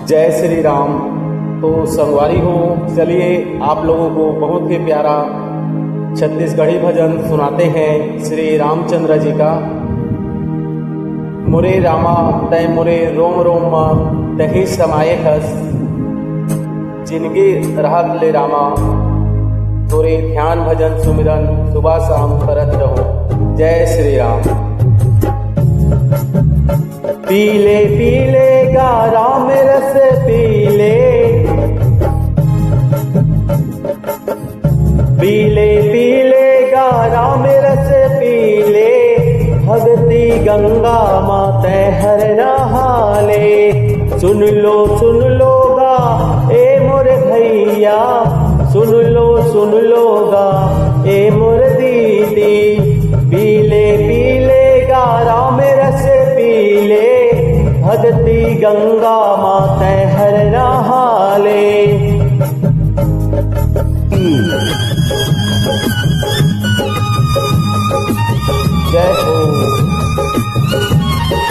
जय श्री राम। तो संगवारी हो, चलिए आप लोगों को बहुत ही प्यारा छत्तीसगढ़ी भजन सुनाते हैं श्री रामचंद्र जी का। मुरे रामा तय मुरे रोम रोम तही समाये हस, जिनगी रहत ले रामा तोरे ध्यान भजन सुमिरन सुबह शाम करत रहो। जय श्री राम। पीले पीले गा राम रस पीले, पीले पीले गा राम रस पीले, भगती गंगा माते हर नहाले। सुन लो गा ए मोरे भैया, सुन लो गा ए मोर दीदी। पीले पीले गा राम रस पीले, भगती गंगा माते